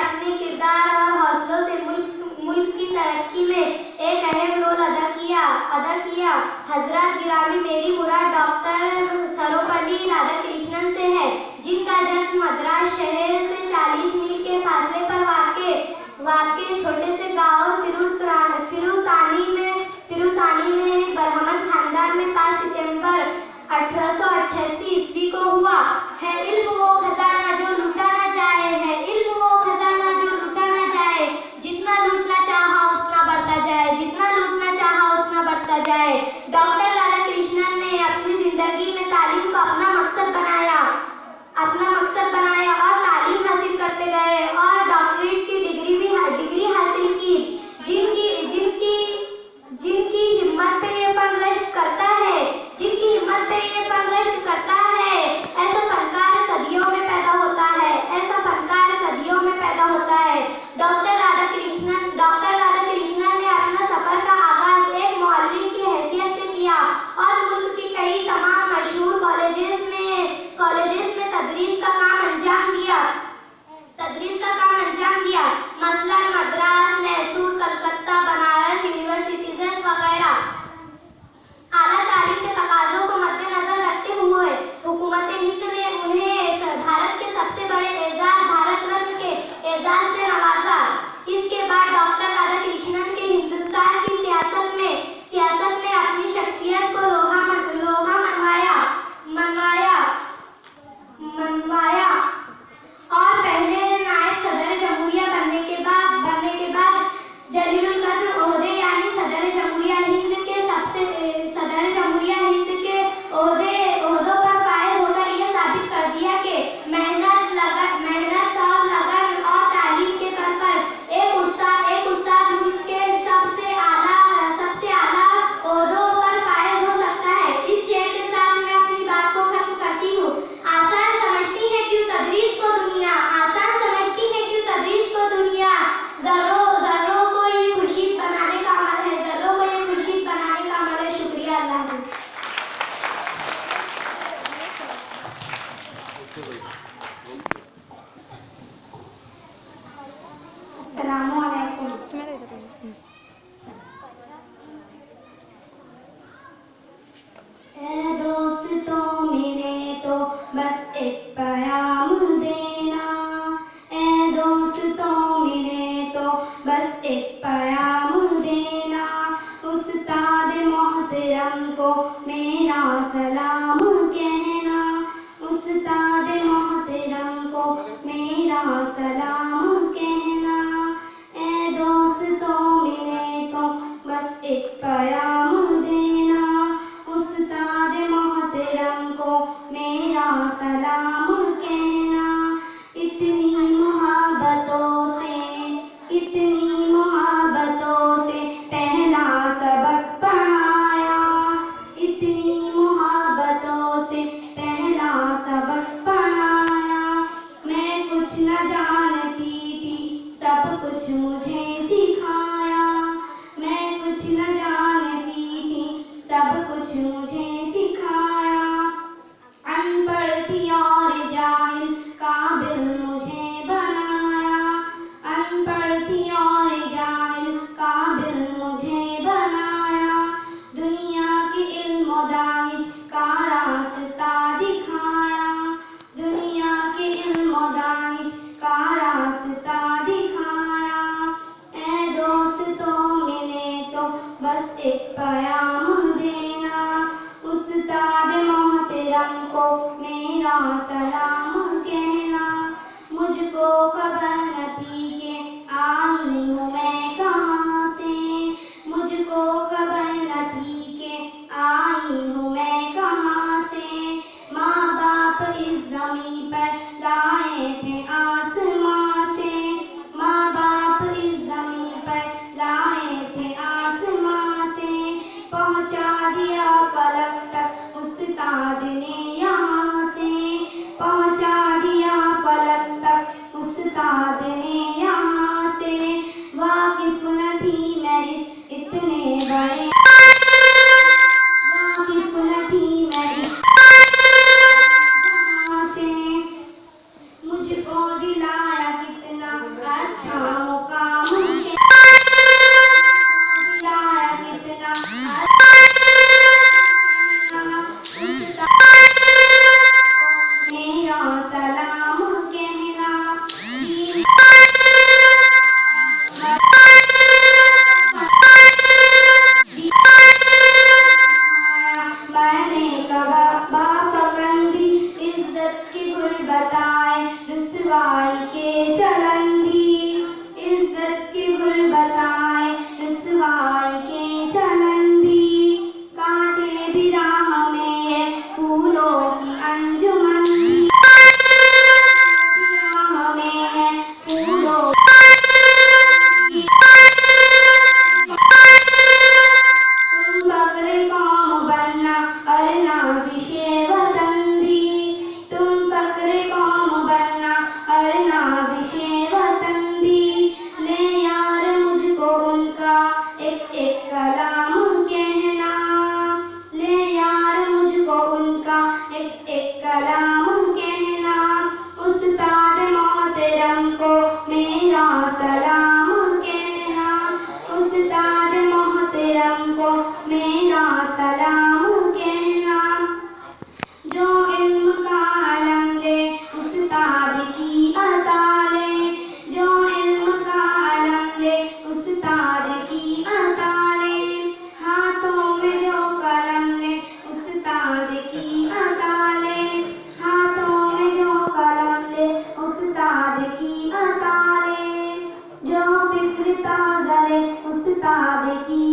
अपने किरदार और हौसलों से मुल्क की तरक्की में एक अहम रोल अदा किया। हजरत गिरामी मेरी मुराद डॉक्टर सर्वपल्ली राधाकृष्णन से है, जिनका जन्म मद्रास शहर से 40 मील के फासले पर वाक़े छोटे से गांव तिरुतानी में ब्राह्मण खानदान में 5 सितंबर 1888 ईस्वी को हुआ है। इल्म वो खजाना जो लूटा ना जाए है, इल्म वो खजाना जो लूटा ना जाए, जितना लूटना चाहा उतना बढ़ता जाए, जितना लूटना चाहा उतना बढ़ता जाए। डॉक्टर राधाकृष्णन ने अपनी जिंदगी में तालीम को अपना मकसद बनाया और तालीम हासिल करते गए और डॉक्टरेट की डिग्री हासिल की। जिनकी हिम्मत पे ये फन रश्क करता है, ऐसा फनकार सदियों में पैदा होता है, डॉक्टर राधाकृष्णन ने अपना सफर का आगाज एक मुअल्लिम की हैसियत से किया और मुल्क की कई तमाम मशहूर कॉलेजेस में तदरीस का काम अंजाम दिया, मसलन मद्रास, मैसूर, कलकत्ता, बनारस यूनिवर्सिटीज वगैरह। आला तालीम के तकाज़ों को मद्देनजर रखते हुए हुकूमत हिंद ने उन्हें भारत के सबसे बड़े एजाज भारत रत्न के एजाज से नवाजा। इसके बाद डॉक्टर राधाकृष्णन के हिंदुस्तान की सियासत में अपनी शख्सियत को लोहा मनवाया और पहले नायब सदर जमहूरिया बनने के बाद जलीलुल कद्र ओहदे यानी सदर जमहूरिया हिंद के ओहदों पर फायज होकर यह साबित कर दिया कि मेहनत और लगन और तालीम के बल पर एक उस्ताद मुल्क के सबसे आला ओहदों पर फायज हो सकता है। इस शेर के साथ मैं अपनी बात को खत्म करती हूँ। आसान समझती है क्यों तदरीस को दुनिया, ज़र्रों को ये खुर्शीद बनाने का अमल है। शुक्रिया। अल्लाह हाफ़िज़। अस्सलामु अलैकुम। दोस्तों मेरे तो बस एक प्याम देना, दोस्तों मेरे तो बस एक प्याम देना, उस्ताद मोहतरम को मेरा सलाम कहना, उस्ताद मोहतरम को मेरा सलाम कहना। दोस्तों मेरे तो बस एक प्याम देना, उस्ताद मोहतरम को मेरा सलाम कहना। इतनी मोहब्बतों से पहला सबक पढ़ाया, इतनी मोहब्बतों से पहला सबक पढ़ाया। मैं कुछ न जानती थी, सब कुछ मुझे सिखाया, मैं कुछ न जानती थी, सब कुछ मुझे सिखाया। अनपढ़ थी और जाहिल, काबिल मुझे बनाया, अनपढ़ थी और जाहिल, काबिल मुझे बनाया। दुनिया के इल्म और दानिश का रास्ता दिखाया, दुनिया के इल्म और दानिश का रास्ता दिखाया। मेरा सलाम कहना, उस्ताद मोहतरम को मेरा सलाम कहना। जो इल्म का अलम ले उस्ताद की अता ले, जो इल्म का अलम ले उस्ताद की अता ले। हाथों में जो कलम ले उस्ताद की अता ले, हाथों में जो कलम ले उस्ताद की अता ले। जो फिक्र ताज़ा ले उस्ताद की